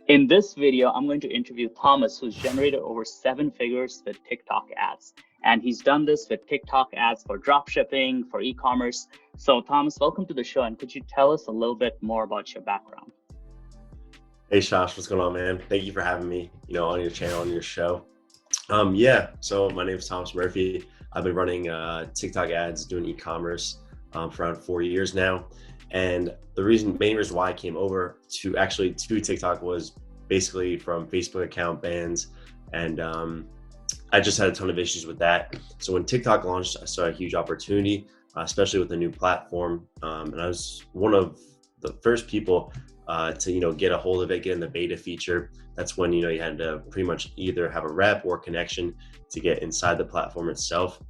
In this video, I'm going to interview Thomas, who's generated over 7 figures with TikTok ads. And he's done this with TikTok ads for dropshipping, for e-commerce. So Thomas, welcome to the show. And could you tell us a little bit more about your background? Hey Shosh, what's going on, man? Thank you for having me, on your channel, on your show. So my name is Thomas Murphy. I've been running TikTok ads, doing e-commerce for around 4 years now. And the main reason why I came over to TikTok was basically from Facebook account bans. And I just had a ton of issues with that. So when TikTok launched, I saw a huge opportunity, especially with the new platform. And I was one of the first people to get a hold of it, get in the beta feature. That's when you had to pretty much either have a rep or connection to get inside the platform itself.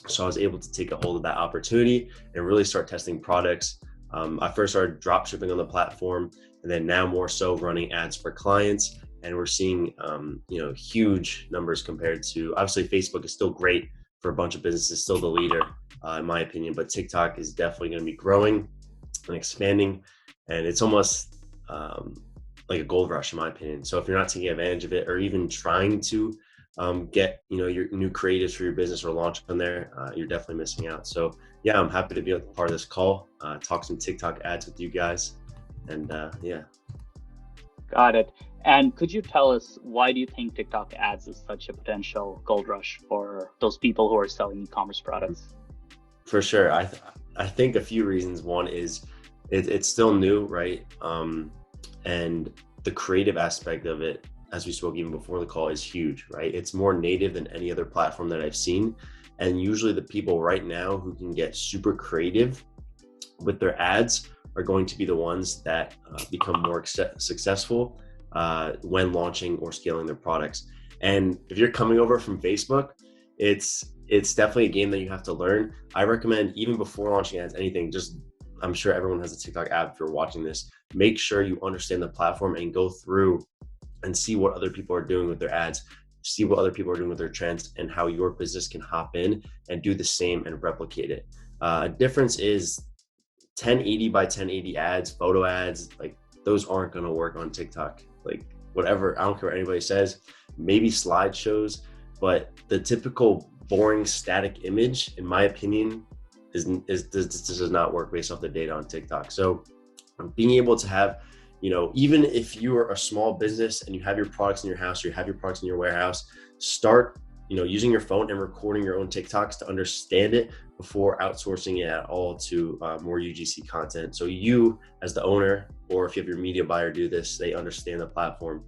So I was able to take a hold of that opportunity and really start testing products. I first started drop shipping on the platform, and then now more so running ads for clients. And we're seeing huge numbers compared to, obviously Facebook is still great for a bunch of businesses, still the leader in my opinion, but TikTok is definitely going to be growing and expanding, and it's almost like a gold rush in my opinion. So if you're not taking advantage of it or even trying to get your new creatives for your business or launch on there, you're definitely missing out. So yeah, I'm happy to be a part of this call, talk some TikTok ads with you guys, and yeah. Got it. And could you tell us, why do you think TikTok ads is such a potential gold rush for those people who are selling e-commerce products? For sure. I think a few reasons. One is it's still new, right? And the creative aspect of it, as we spoke even before the call, is huge, right? It's more native than any other platform that I've seen. And usually the people right now who can get super creative with their ads are going to be the ones that become more successful when launching or scaling their products. And if you're coming over from Facebook, it's definitely a game that you have to learn. I recommend, even before launching ads, anything, I'm sure everyone has a TikTok app. If you're watching this, make sure you understand the platform and go through and see what other people are doing with their ads, see what other people are doing with their trends, and how your business can hop in and do the same and replicate it. Difference is 1080 by 1080 ads, photo ads, like those aren't going to work on TikTok. Like whatever, I don't care what anybody says, maybe slideshows, but the typical boring static image, in my opinion, does not work based off the data on TikTok. So being able to have, even if you are a small business and you have your products in your house, or you have your products in your warehouse, start, using your phone and recording your own TikToks to understand it before outsourcing it at all to more UGC content. So you, as the owner, or if you have your media buyer do this, they understand the platform.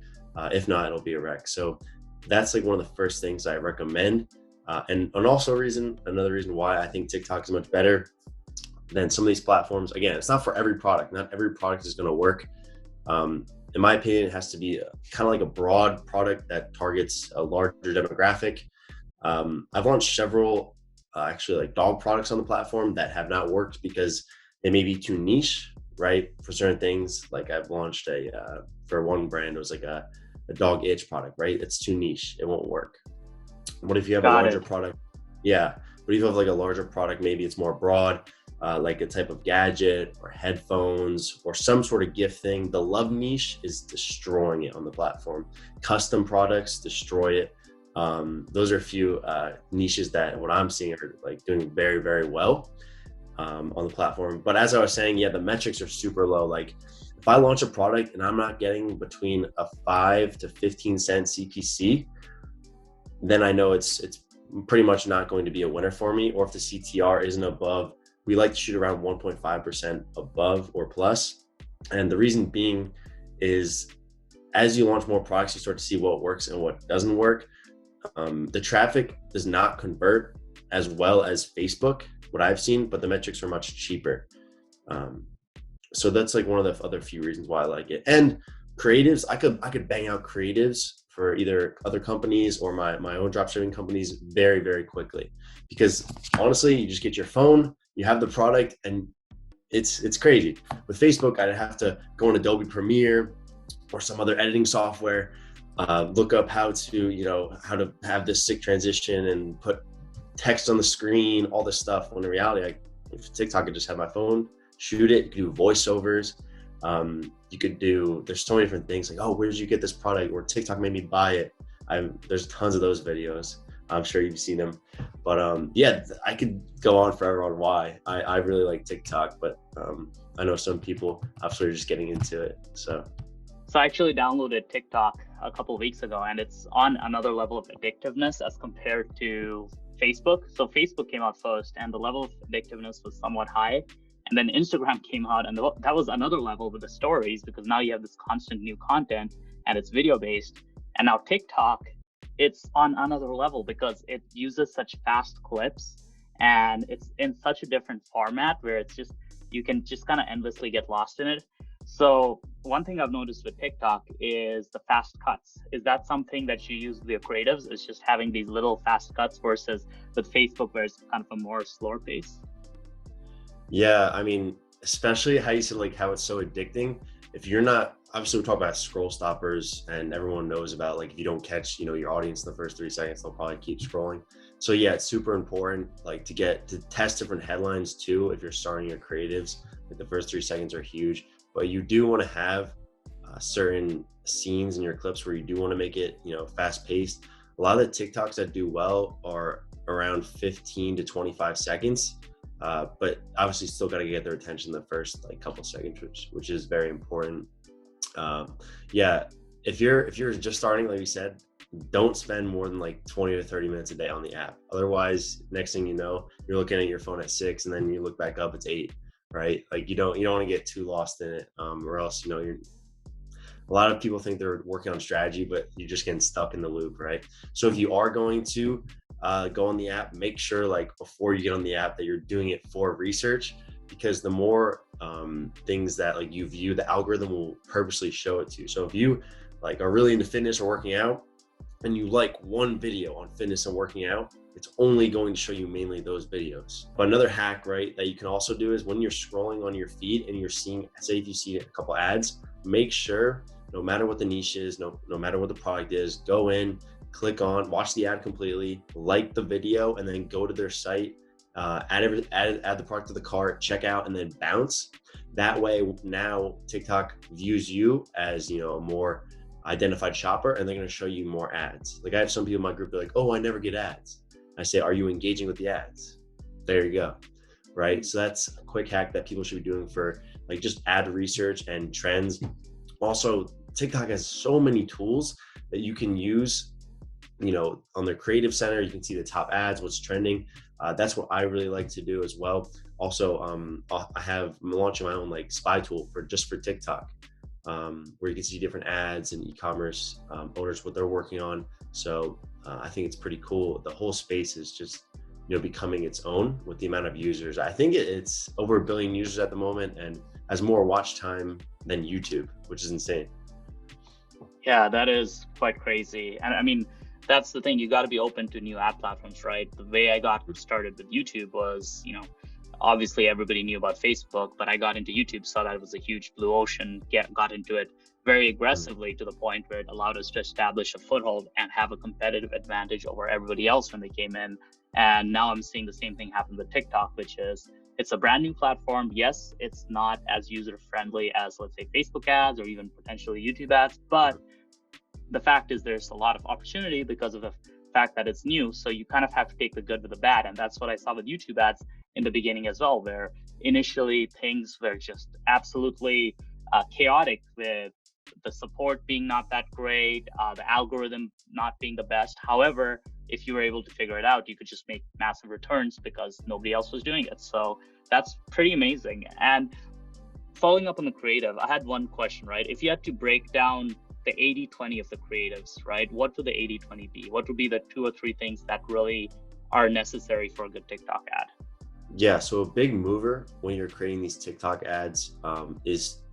If not, it'll be a wreck. So that's like one of the first things I recommend. And also another reason why I think TikTok is much better than some of these platforms. Again, it's not for every product. Not every product is going to work. In my opinion, it has to be kind of like a broad product that targets a larger demographic. I've launched several actually like dog products on the platform that have not worked because they may be too niche, right? For certain things, like I've launched for one brand, it was like a dog itch product, right? It's too niche, it won't work. What if you have a larger product? Yeah, but if you have like a larger product, maybe it's more broad, like a type of gadget or headphones or some sort of gift thing. The love niche is destroying it on the platform. Custom products destroy it. Those are a few niches that what I'm seeing are like doing very, very well on the platform. But as I was saying, yeah, the metrics are super low. Like if I launch a product and I'm not getting between a 5 to 15 cent CPC, then I know it's pretty much not going to be a winner for me. Or if the CTR isn't above, we like to shoot around 1.5% above or plus. And the reason being is as you launch more products, you start to see what works and what doesn't work. The traffic does not convert as well as Facebook, what I've seen, but the metrics are much cheaper. So that's like one of the other few reasons why I like it. And creatives, I could bang out creatives for either other companies or my own dropshipping companies very, very quickly. Because honestly, you just get your phone, you have the product, and it's crazy. With Facebook, I'd have to go on Adobe Premiere or some other editing software, look up how to have this sick transition and put text on the screen, all this stuff. When in reality, if TikTok, I just have my phone, shoot it, you can do voiceovers. You You could do, there's so many different things like, oh, where did you get this product? Or TikTok made me buy it. There's tons of those videos. I'm sure you've seen them. But yeah, I could go on forever on why. I really like TikTok, but I know some people absolutely are just getting into it. So I actually downloaded TikTok a couple of weeks ago, and it's on another level of addictiveness as compared to Facebook. So Facebook came out first, and the level of addictiveness was somewhat high. And then Instagram came out, and that was another level with the stories, because now you have this constant new content and it's video based. And now TikTok, it's on another level because it uses such fast clips, and it's in such a different format where it's just, you can just kind of endlessly get lost in it. So one thing I've noticed with TikTok is the fast cuts. Is that something that you use with your creatives? Is just having these little fast cuts versus with Facebook where it's kind of a more slower pace? yeah, I mean, especially how you said like how it's so addicting. If you're not, obviously we talk about scroll stoppers, and everyone knows about like if you don't catch, your audience in the first 3 seconds, they'll probably keep scrolling. So yeah, it's super important like to get to test different headlines too. If you're starting your creatives, like the first 3 seconds are huge, but you do want to have certain scenes in your clips where you do want to make it, fast paced. A lot of the TikToks that do well are around 15 to 25 seconds. But obviously still got to get their attention the first like couple seconds, which is very important. Yeah, if you're just starting, like we said, don't spend more than like 20 to 30 minutes a day on the app. Otherwise, next thing you know, you're looking at your phone at 6, and then you look back up, it's 8, right? Like you don't want to get too lost in it, or else a lot of people think they're working on strategy, but you're just getting stuck in the loop, right? So if you are going to go on the app, make sure like before you get on the app that you're doing it for research, because the more things that like you view, the algorithm will purposely show it to you. So if you like are really into fitness or working out, and you like one video on fitness and working out, it's only going to show you mainly those videos. But another hack, right, that you can also do is when you're scrolling on your feed and you're seeing, say if you see a couple ads, make sure no matter what the niche is, no matter what the product is, go in, click on, watch the ad completely, like the video, and then go to their site, add the product to the cart, check out, and then bounce. That way, now TikTok views you as a more identified shopper, and they're going to show you more ads. Like I have some people in my group, they're like, "Oh, I never get ads." I say, "Are you engaging with the ads?" There you go, right? So that's a quick hack that people should be doing for like just ad research and trends. Also, TikTok has so many tools that you can use. On their creative center, you can see the top ads, what's trending. That's what I really like to do as well. Also, I'm launching my own like spy tool for TikTok, where you can see different ads and e-commerce owners, what they're working on. So I think it's pretty cool. The whole space is just becoming its own with the amount of users. I think it's over 1 billion users at the moment, and has more watch time than YouTube, which is insane. Yeah, that is quite crazy. And I mean, that's the thing, you got to be open to new app platforms, right? The way I got started with YouTube was, obviously everybody knew about Facebook, but I got into YouTube, saw that it was a huge blue ocean, got into it very aggressively to the point where it allowed us to establish a foothold and have a competitive advantage over everybody else when they came in. And now I'm seeing the same thing happen with TikTok, which is it's a brand new platform. Yes, it's not as user friendly as, let's say, Facebook ads or even potentially YouTube ads, but the fact is there's a lot of opportunity because of the fact that it's new. So you kind of have to take the good with the bad. And that's what I saw with YouTube ads in the beginning as well, where initially things were just absolutely chaotic, with the support being not that great, the algorithm not being the best. However, if you were able to figure it out, you could just make massive returns because nobody else was doing it. So that's pretty amazing. And following up on the creative, I had one question, right? If you had to break down the 80-20 of the creatives, right? What would the 80-20 be? What would be the 2 or 3 things that really are necessary for a good TikTok ad? Yeah, so a big mover when you're creating these TikTok ads is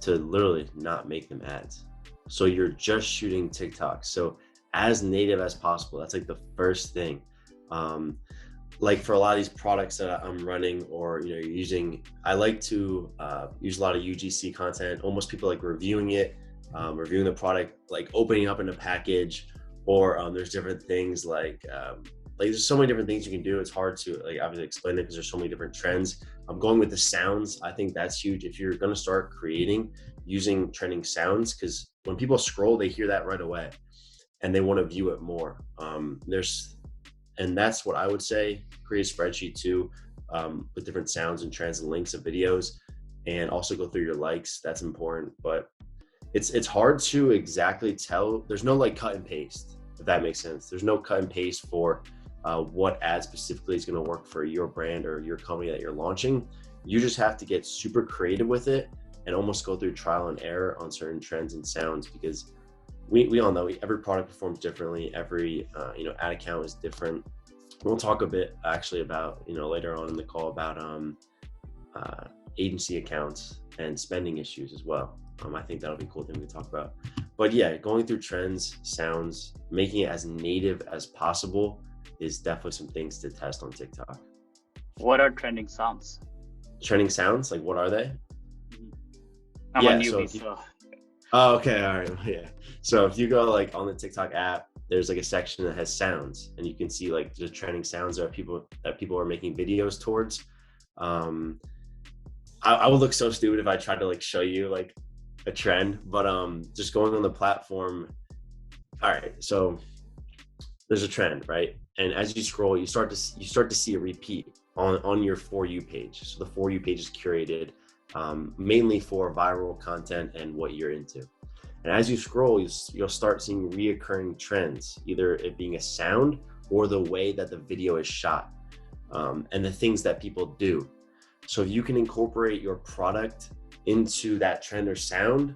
to literally not make them ads. So you're just shooting TikTok. So as native as possible. That's like the first thing. Like for a lot of these products that I'm running or using, I like to use a lot of UGC content. Almost people like reviewing it, reviewing the product, like opening up in a package, or there's different things like there's so many different things you can do. It's hard to like obviously explain it because there's so many different trends. I'm going with the sounds. I think that's huge. If you're going to start creating, using trending sounds, because when people scroll, they hear that right away and they want to view it more. And that's what I would say. Create a spreadsheet too, with different sounds and trends and links of videos, and also go through your likes. That's important, but it's hard to exactly tell. There's no like cut and paste, if that makes sense. There's no cut and paste for what ad specifically is going to work for your brand or your company that you're launching. You just have to get super creative with it and almost go through trial and error on certain trends and sounds, because we all know every product performs differently. Every ad account is different. We'll talk a bit actually about later on in the call about agency accounts and spending issues as well. I think that'll be a cool thing to talk about. But yeah, going through trends, sounds, making it as native as possible is definitely some things to test on TikTok. What are trending sounds? Trending sounds, like what are they? I'm a newbie, Oh, okay, all right, yeah. So if you go like on the TikTok app, there's like a section that has sounds, and you can see like the trending sounds that people are making videos towards. I would look so stupid if I tried to like show you like a trend, but just going on the platform. All right, so there's a trend, right? And as you scroll, you start to see a repeat on your For You page. So the For You page is curated mainly for viral content and what you're into. And as you scroll, you'll start seeing reoccurring trends, either it being a sound or the way that the video is shot, and the things that people do. So if you can incorporate your product into that trend or sound,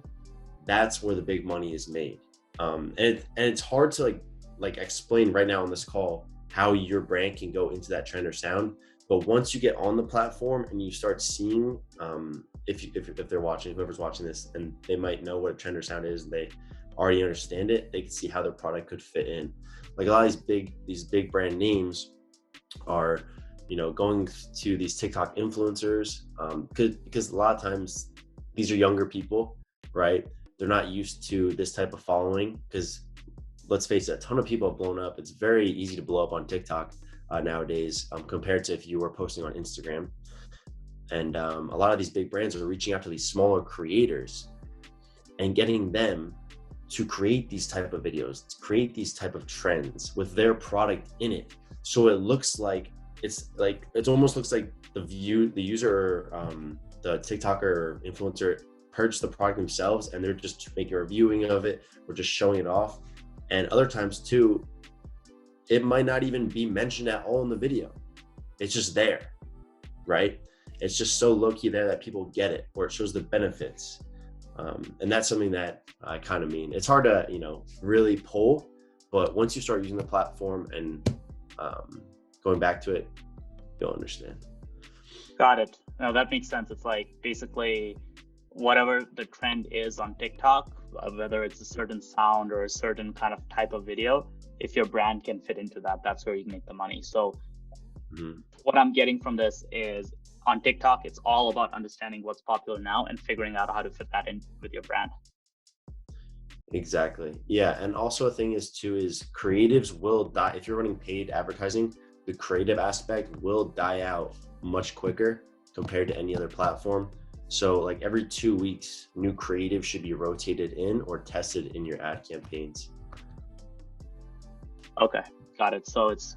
that's where the big money is made. And it's hard to like explain right now on this call how your brand can go into that trend or sound. But once you get on the platform and you start seeing, if they're watching, whoever's watching this, and they might know what a trend or sound is, and they already understand it, they can see how their product could fit in. Like a lot of these big brand names are, going to these TikTok influencers, because a lot of times these are younger people, right? They're not used to this type of following, because let's face it, a ton of people have blown up. It's very easy to blow up on TikTok nowadays, compared to if you were posting on Instagram. And a lot of these big brands are reaching out to these smaller creators and getting them to create these type of videos, to create these type of trends with their product in it. So it looks like it almost looks like the user, the TikToker or influencer purchased the product themselves, and they're just making a reviewing of it or just showing it off. And other times too, it might not even be mentioned at all in the video. It's just there, right? It's just so low-key there that people get it, or it shows the benefits. And that's something that I kind of mean. It's hard to, really pull, but once you start using the platform and going back to it, you'll understand. Got it. No, that makes sense. It's like basically whatever the trend is on TikTok, whether it's a certain sound or a certain kind of type of video, if your brand can fit into that, that's where you can make the money. So what I'm getting from this is, on TikTok, it's all about understanding what's popular now and figuring out how to fit that in with your brand. Exactly. Yeah. And also a thing is creatives will die. If you're running paid advertising, the creative aspect will die out much quicker compared to any other platform. So like every 2 weeks, new creative should be rotated in or tested in your ad campaigns. Okay, got it. So it's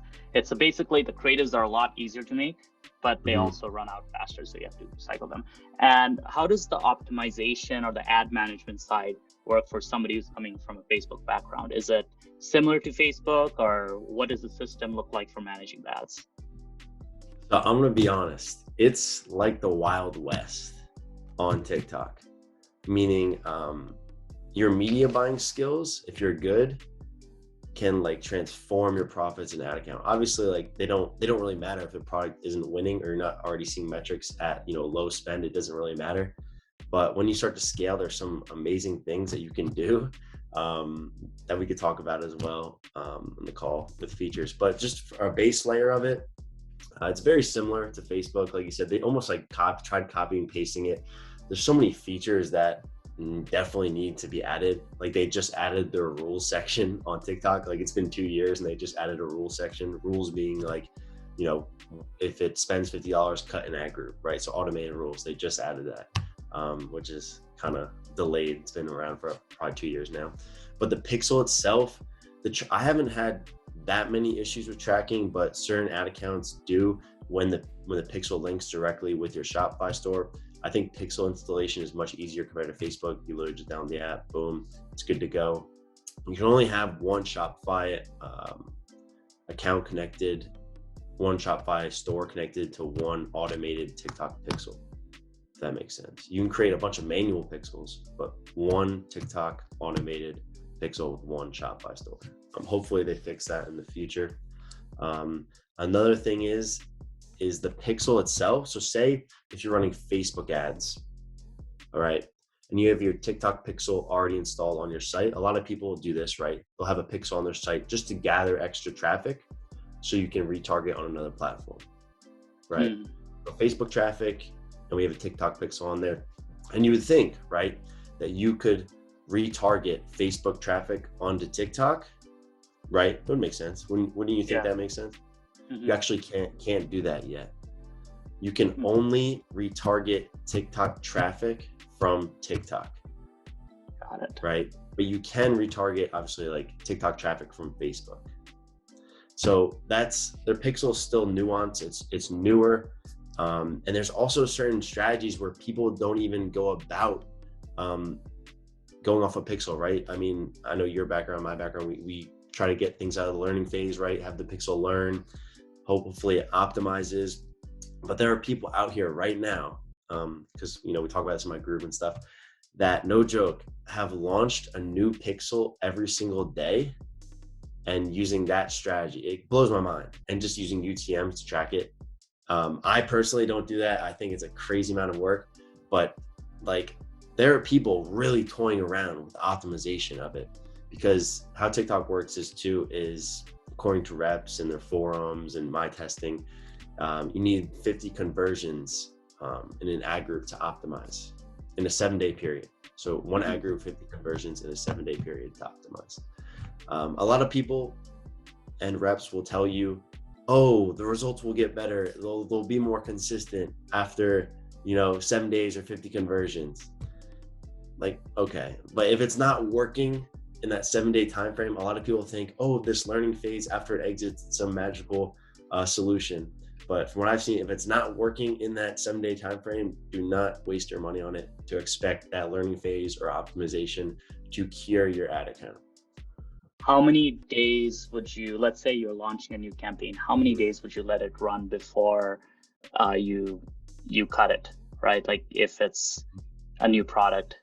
basically the creatives are a lot easier to make, but they also run out faster, so you have to cycle them. And how does the optimization or the ad management side work for somebody who's coming from a Facebook background? Is it similar to Facebook, or what does the system look like for managing the ads? So I'm going to be honest, it's like the Wild West on TikTok, meaning your media buying skills, if you're good, can like transform your profits in ad account. Obviously, like they don't really matter if the product isn't winning or you're not already seeing metrics at low spend. It doesn't really matter. But when you start to scale, there's some amazing things that you can do that we could talk about as well in the call with features. But just our base layer of it, it's very similar to Facebook. Like you said, they almost like tried copying and pasting it. There's so many features that definitely need to be added. Like they just added their rules section on TikTok. Like it's been 2 years and they just added a rule section. Rules being like, if it spends $50, cut an ad group, right? So automated rules, they just added that, which is kind of delayed. It's been around for probably 2 years now. But the pixel itself, I haven't had that many issues with tracking, but certain ad accounts do when the pixel links directly with your Shopify store. I think pixel installation is much easier compared to Facebook. You literally just download the app, boom, it's good to go. You can only have one Shopify account connected, one Shopify store connected to one automated TikTok pixel, if that makes sense. You can create a bunch of manual pixels, but one TikTok automated pixel with one Shopify store. Hopefully they fix that in the future. Another thing is the pixel itself. So say if you're running Facebook ads, all right, and you have your TikTok pixel already installed on your site. A lot of people do this, right? They'll have a pixel on their site just to gather extra traffic so you can retarget on another platform, right? So Facebook traffic, and we have a TikTok pixel on there. And you would think, right, that you could retarget Facebook traffic onto TikTok, right? That would make sense. Wouldn't you think that makes sense? You actually can't do that yet. You can only retarget TikTok traffic from TikTok. Got it. Right? But you can retarget, obviously, like TikTok traffic from Facebook. So that's, their pixel is still nuanced. It's newer. And there's also certain strategies where people don't even go about going off a pixel, right? I mean, I know your background, my background, we try to get things out of the learning phase, right? Have the pixel learn. Hopefully it optimizes. But there are people out here right now, because we talk about this in my group and stuff, that, no joke, have launched a new pixel every single day and using that strategy. It blows my mind. And just using UTM to track it. I personally don't do that. I think it's a crazy amount of work, but like, there are people really toying around with optimization of it, because how TikTok works is according to reps and their forums and my testing, you need 50 conversions in an ad group to optimize in a 7-day period. So one ad group, 50 conversions in a 7-day period to optimize. A lot of people and reps will tell you, oh, the results will get better. They'll be more consistent after 7 days or 50 conversions. Like, okay, but if it's not working in that 7-day time frame, a lot of people think, oh, this learning phase after it exits, some magical solution. But from what I've seen, if it's not working in that 7-day time frame, do not waste your money on it to expect that learning phase or optimization to cure your ad account. How many days would you, let's say you're launching a new campaign, how many days would you let it run before you cut it, right? Like if it's a new product.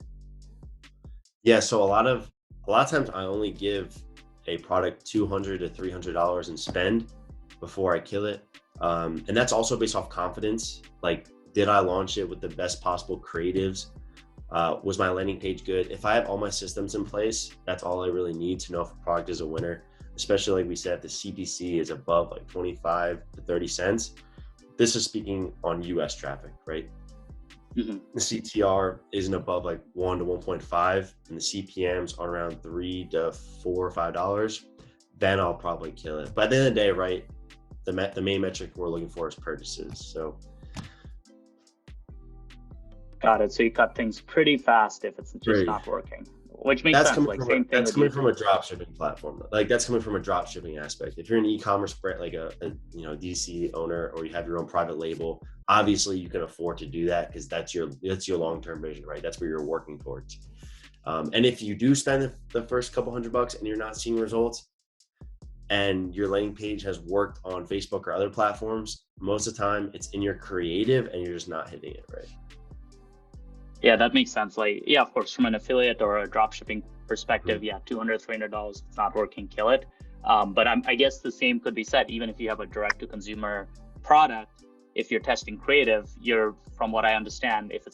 Yeah, so a lot of times I only give a product $200 to $300 in spend before I kill it. And that's also based off confidence. Like, did I launch it with the best possible creatives? Was my landing page good? If I have all my systems in place, that's all I really need to know if a product is a winner. Especially like we said, the CPC is above like 25 to 30 cents. This is speaking on US traffic, right? The CTR isn't above like 1 to 1.5 and the CPMs are around $3 to $4 or $5, then I'll probably kill it. But at the end of the day, right, the main metric we're looking for is purchases. So got it. So you cut things pretty fast if it's just not working, which makes sense. Like same thing. That's coming from a drop shipping platform. Like that's coming from a drop shipping aspect. If you're an e-commerce brand, like a DC owner, or you have your own private label, obviously you can afford to do that because that's your long-term vision, right? That's where you're working towards. And if you do spend the first couple $100 and you're not seeing results, and your landing page has worked on Facebook or other platforms, most of the time it's in your creative and you're just not hitting it right. Yeah, that makes sense. Like, yeah, of course, from an affiliate or a drop shipping perspective, $200, $300, it's not working, kill it. But I guess the same could be said, even if you have a direct to consumer product, if you're testing creative, from what I understand, if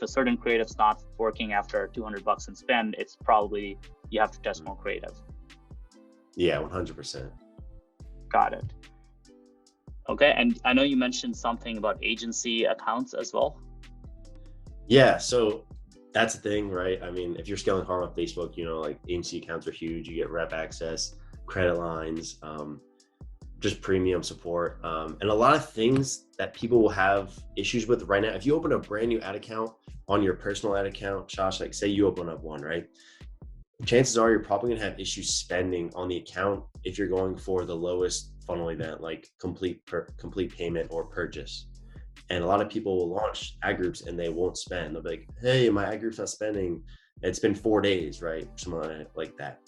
a certain creative's not working after $200 in spend, it's probably, you have to test more creative. Yeah, 100%. Got it. Okay, and I know you mentioned something about agency accounts as well. Yeah, so that's the thing, right? I mean, if you're scaling hard on Facebook, like agency accounts are huge. You get rep access, credit lines. just premium support, and a lot of things that people will have issues with right now. If you open a brand new ad account on your personal ad account, Josh, like say you open up one, right? Chances are you're probably gonna have issues spending on the account if you're going for the lowest funnel event, like complete payment or purchase. And a lot of people will launch ad groups and they won't spend. They'll be like, hey, my ad group's not spending. It's been 4 days, right? Something like that.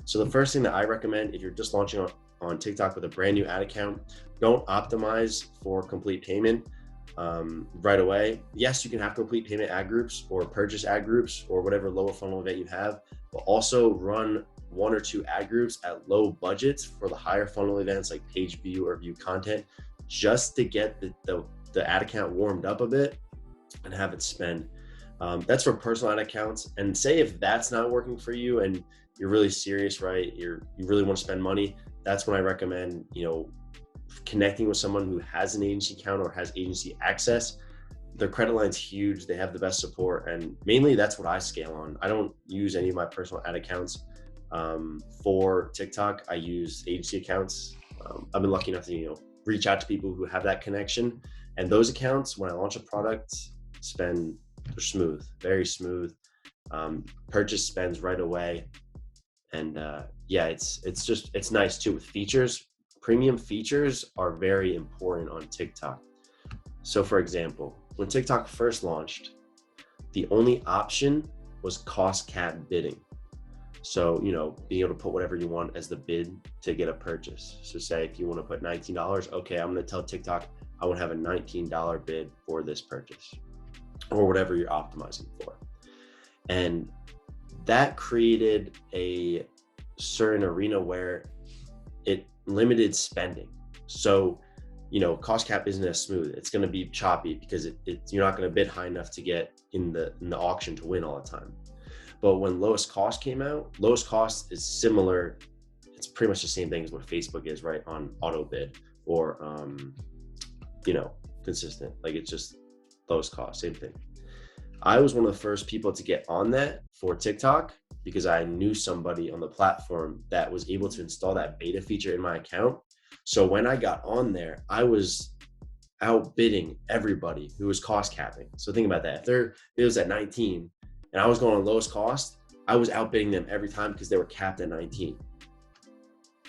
So the first thing that I recommend, if you're just launching on TikTok with a brand new ad account, don't optimize for complete payment right away. Yes, you can have complete payment ad groups or purchase ad groups or whatever lower funnel event you have, but also run 1 or 2 ad groups at low budgets for the higher funnel events like page view or view content, just to get the ad account warmed up a bit and have it spend. That's for personal ad accounts. And say if that's not working for you and you're really serious, right? You really want to spend money. That's when I recommend, connecting with someone who has an agency account or has agency access. Their credit line's huge. They have the best support, and mainly that's what I scale on. I don't use any of my personal ad accounts for TikTok. I use agency accounts. I've been lucky enough to reach out to people who have that connection, and those accounts, when I launch a product, they're smooth, very smooth. Purchase spends right away. And it's nice too with features. Premium features are very important on TikTok. So for example, when TikTok first launched, the only option was cost cap bidding. So, being able to put whatever you want as the bid to get a purchase. So say if you want to put $19, okay, I'm going to tell TikTok, I want to have a $19 bid for this purchase or whatever you're optimizing for. And that created a certain arena where it limited spending. So, cost cap isn't as smooth. It's going to be choppy because you're not going to bid high enough to get in the auction to win all the time. But when lowest cost came out, lowest cost is similar. It's pretty much the same thing as what Facebook is, right? On auto bid or, consistent. Like it's just lowest cost, same thing. I was one of the first people to get on that for TikTok because I knew somebody on the platform that was able to install that beta feature in my account. So when I got on there, I was outbidding everybody who was cost capping. So think about that. If it was at 19 and I was going on lowest cost, I was outbidding them every time because they were capped at 19.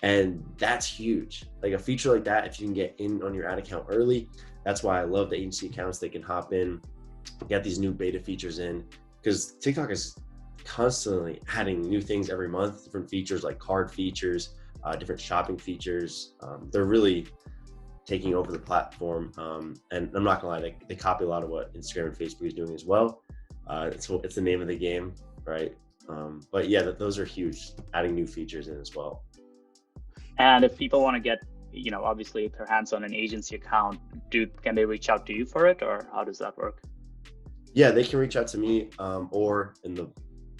And that's huge. Like a feature like that, if you can get in on your ad account early, that's why I love the agency accounts. They can hop in, get these new beta features in, because TikTok is constantly adding new things every month, different features like card features, different shopping features. They're really taking over the platform. And I'm not gonna lie, they copy a lot of what Instagram and Facebook is doing as well. It's the name of the game, right? But yeah, those are huge, adding new features in as well. And if people want to get, obviously their hands on an agency account, can they reach out to you for it, or how does that work? Yeah, they can reach out to me, or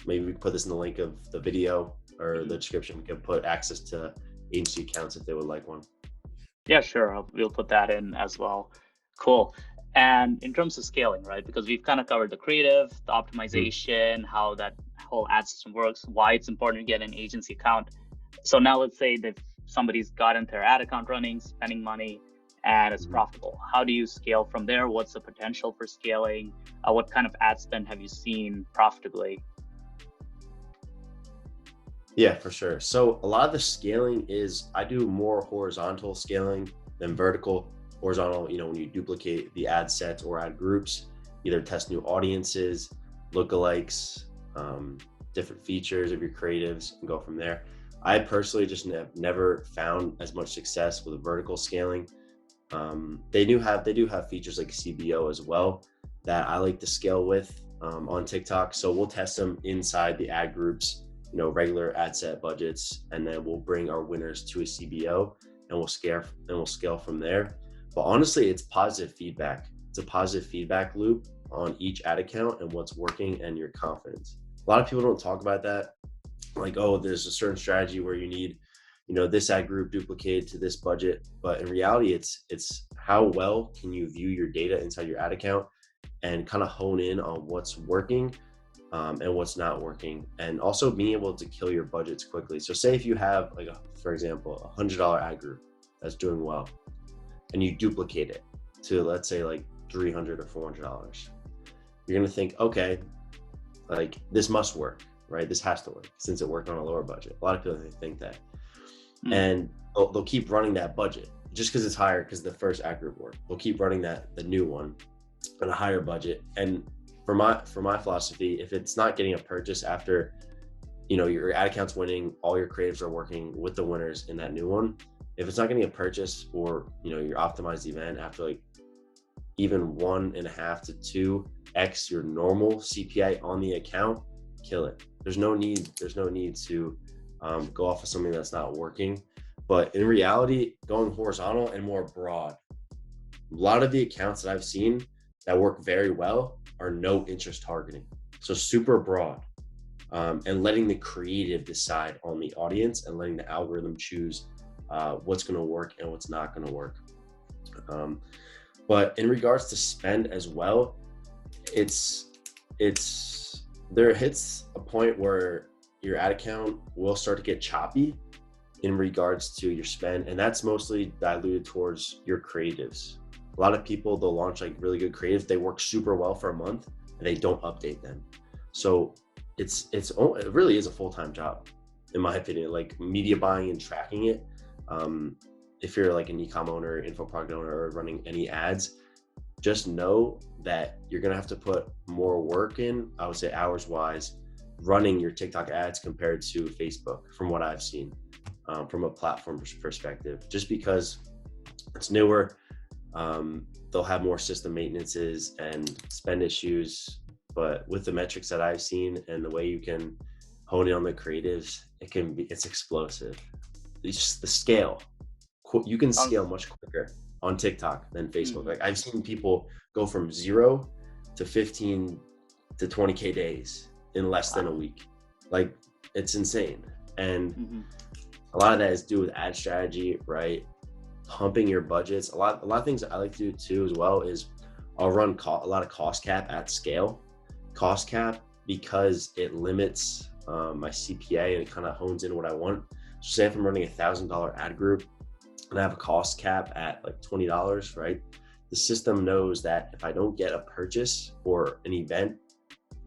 maybe we put this in the link of the video or the description. We can put access to agency accounts if they would like one. Yeah, sure. We'll put that in as well. Cool. And in terms of scaling, right? Because we've kind of covered the creative, the optimization, how that whole ad system works, why it's important to get an agency account. So now let's say that somebody's gotten their ad account running, spending money, and it's profitable. How do you scale from there? What's the potential for scaling? What kind of ad spend have you seen profitably? Yeah, for sure. So a lot of the scaling is, I do more horizontal scaling than vertical. Horizontal, when you duplicate the ad sets or ad groups, either test new audiences, lookalikes, different features of your creatives, and go from there. I personally just have never found as much success with vertical scaling. They do have features like CBO as well that I like to scale with on TikTok. So we'll test them inside the ad groups, regular ad set budgets, and then we'll bring our winners to a CBO and we'll scale from there. But honestly, it's positive feedback. It's a positive feedback loop on each ad account and what's working and your confidence. A lot of people don't talk about that. Like, oh, there's a certain strategy where you need, this ad group duplicated to this budget. But in reality, it's how well can you view your data inside your ad account and kind of hone in on what's working and what's not working, and also being able to kill your budgets quickly. So say if you have for example, $100 ad group, that's doing well, and you duplicate it to, let's say, like $300 or $400, you're going to think, okay, like this must work, right? This has to work since it worked on a lower budget. A lot of people think that. And they'll keep running that budget just because it's higher, because the first ad group worked. They'll keep running the new one on a higher budget. And for my philosophy, if it's not getting a purchase after, your ad account's winning, all your creatives are working with the winners in that new one, if it's not getting a purchase, or your optimized event after like even 1.5 to 2x your normal CPI on the account, kill it. There's no need to go off of something that's not working. But in reality, going horizontal and more broad, a lot of the accounts that I've seen that work very well are no interest targeting. So super broad, and letting the creative decide on the audience and letting the algorithm choose what's going to work and what's not going to work. But in regards to spend as well, there hits a point where your ad account will start to get choppy in regards to your spend, and that's mostly diluted towards your creatives. A lot of people, they'll launch like really good creatives, they work super well for a month and they don't update them. So it really is a full-time job, in my opinion, like media buying and tracking it. If you're like an e-com owner, info product owner, or running any ads, just know that you're gonna have to put more work in, I would say hours wise, running your TikTok ads compared to Facebook, from what I've seen, from a platform perspective, just because it's newer. They'll have more system maintenances and spend issues, but with the metrics that I've seen and the way you can hone in on the creatives, it's explosive. It's just the scale. You can scale much quicker on TikTok than Facebook. Like I've seen people go from 0 to 15 to 20K days in less than a week. Like it's insane. And a lot of that is due with ad strategy, right? Pumping your budgets. A lot of things that I like to do too as well is I'll run a lot of cost cap at scale. Cost cap, because it limits my CPA and it kind of hones in what I want. So say if I'm running $1,000 ad group and I have a cost cap at like $20, right? The system knows that if I don't get a purchase or an event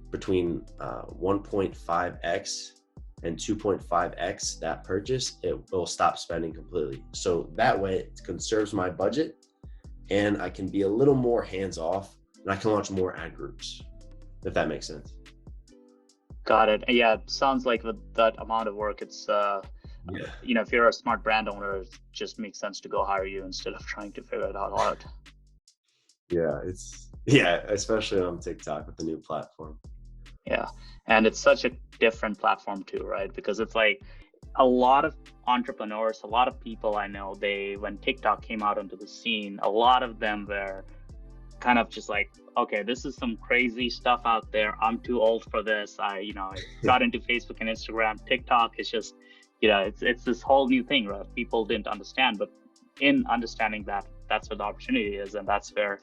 between 1.5x and 2.5x that purchase, it will stop spending completely. So that way it conserves my budget and I can be a little more hands-off and I can launch more ad groups, if that makes sense. Got it. Yeah, it sounds like with that amount of work, it's if you're a smart brand owner, it just makes sense to go hire you instead of trying to figure it out. Yeah, especially on TikTok with the new platform. Yeah, and it's such a different platform too, right? Because it's like a lot of entrepreneurs, a lot of people I know, when TikTok came out onto the scene, a lot of them were kind of just like, okay, this is some crazy stuff out there. I'm too old for this. I got into Facebook and Instagram. TikTok is just, it's this whole new thing, right? People didn't understand, but in understanding that, that's where the opportunity is, and that's where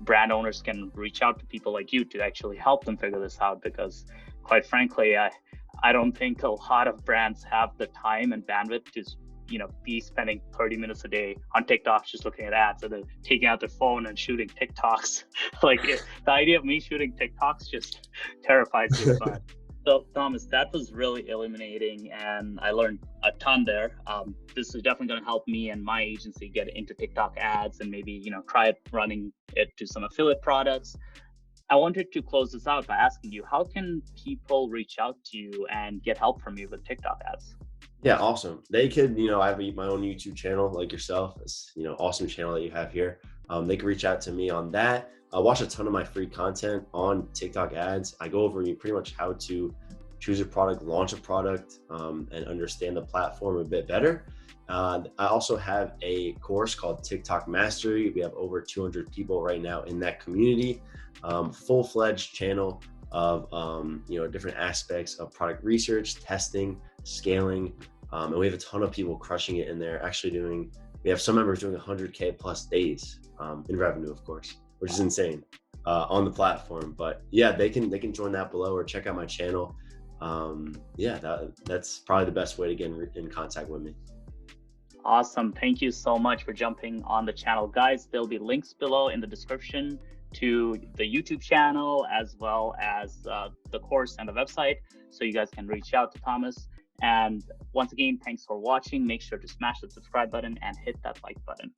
brand owners can reach out to people like you to actually help them figure this out. Because quite frankly, I don't think a lot of brands have the time and bandwidth to be spending 30 minutes a day on TikTok just looking at ads, and then taking out their phone and shooting TikToks. The idea of me shooting TikToks just terrifies me. So Thomas, that was really illuminating, and I learned a ton there. This is definitely going to help me and my agency get into TikTok ads and maybe try running it to some affiliate products. I wanted to close this out by asking you, how can people reach out to you and get help from you with TikTok ads? Yeah, awesome. They could, I have my own YouTube channel like yourself. It's, awesome channel that you have here. They can reach out to me on that. Watch a ton of my free content on TikTok ads. I go over pretty much how to choose a product, launch a product, and understand the platform a bit better. I also have a course called TikTok Mastery. We have over 200 people right now in that community. Full-fledged channel of different aspects of product research, testing, scaling, and we have a ton of people crushing it in there. We have some members doing 100K plus days in revenue, of course, which is insane on the platform. But yeah, they can join that below or check out my channel. That's probably the best way to get in contact with me. Awesome. Thank you so much for jumping on the channel. Guys, there'll be links below in the description to the YouTube channel as well as the course and the website, so you guys can reach out to Thomas. And once again, thanks for watching. Make sure to smash the subscribe button and hit that like button.